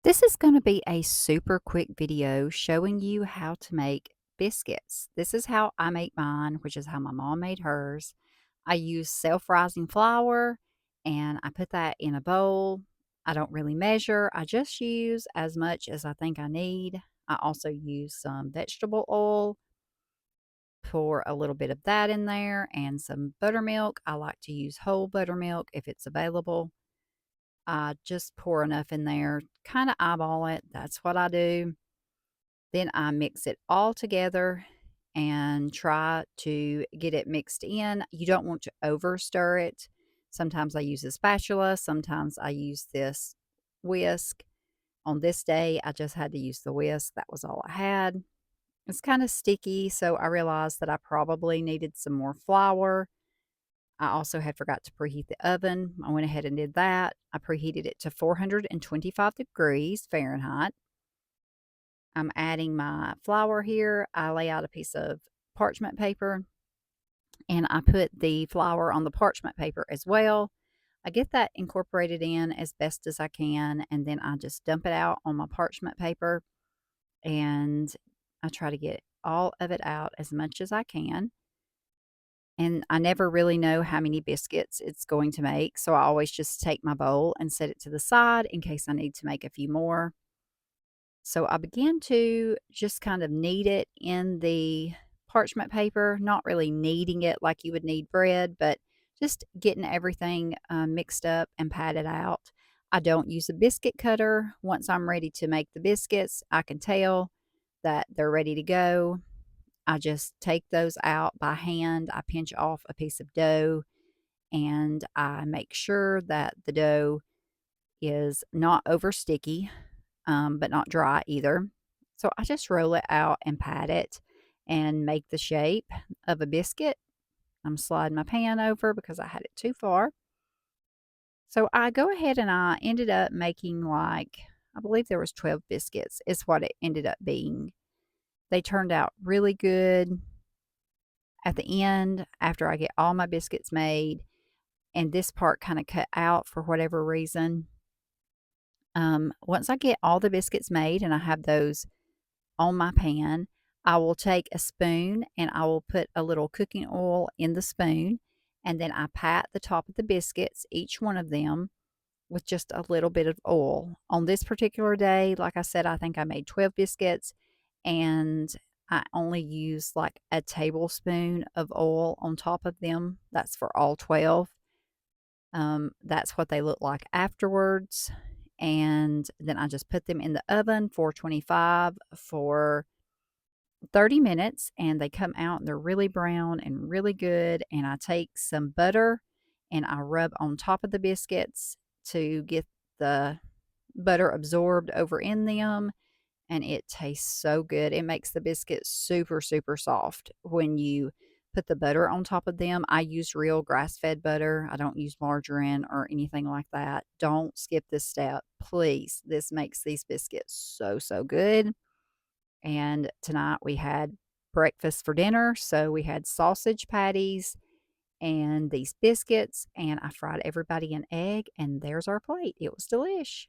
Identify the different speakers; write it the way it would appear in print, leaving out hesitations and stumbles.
Speaker 1: This is going to be a super quick video showing you how to make biscuits. This is how I make mine, which is how my mom made hers. I use self-rising flour and I put that in a bowl. I don't really measure. I just use as much as I think I need. I also use some vegetable oil, pour a little bit of that in there and some buttermilk. I like to use whole buttermilk if it's available. I just pour enough in there, kinda eyeball it, that's what I do. Then I mix it all together and try to get it mixed in. You don't want to over stir it. Sometimes I use a spatula, sometimes I use this whisk. On this day, I just had to use the whisk, that was all I had. It's kinda sticky, so I realized that I probably needed some more flour. I also had forgot to preheat the oven. I went ahead and did that. I preheated it to 425 degrees Fahrenheit. I'm adding my flour here. I lay out a piece of parchment paper and I put the flour on the parchment paper as well. I get that incorporated in as best as I can, and then I just dump it out on my parchment paper and I try to get all of it out as much as I can. And I never really know how many biscuits it's going to make, so I always just take my bowl and set it to the side in case I need to make a few more. So I began to just kind of knead it in the parchment paper, not really kneading it like you would knead bread, but just getting everything mixed up and patted out. I don't use a biscuit cutter. Once I'm ready to make the biscuits, I can tell that they're ready to go. I just take those out by hand. I pinch off a piece of dough and I make sure that the dough is not over sticky, but not dry either. So I just roll it out and pat it and make the shape of a biscuit. I'm sliding my pan over because I had it too far. So I go ahead and I ended up making like, I believe there was 12 biscuits is what it ended up being. They turned out really good. At the end, after I get all my biscuits made, and this part kinda cut out for whatever reason, once I get all the biscuits made and I have those on my pan, I will take a spoon and I will put a little cooking oil in the spoon, and then I pat the top of the biscuits, each one of them, with just a little bit of oil. On this particular day, like I said, I think I made 12 biscuits, and I only used, like, a tablespoon of oil on top of them. That's for all 12. That's what they look like afterwards, and then I just put them in the oven, 425 for 30 minutes, and they come out and they're really brown and really good, and I take some butter and I rub on top of the biscuits to get the butter absorbed over in them, and it tastes so good. It makes the biscuits super, super soft when you put the butter on top of them. I use real grass-fed butter. I don't use margarine or anything like that. Don't skip this step, please. This makes these biscuits so, so good. And tonight we had breakfast for dinner, so we had sausage patties and these biscuits, and I fried everybody an egg, and there's our plate. It was delish.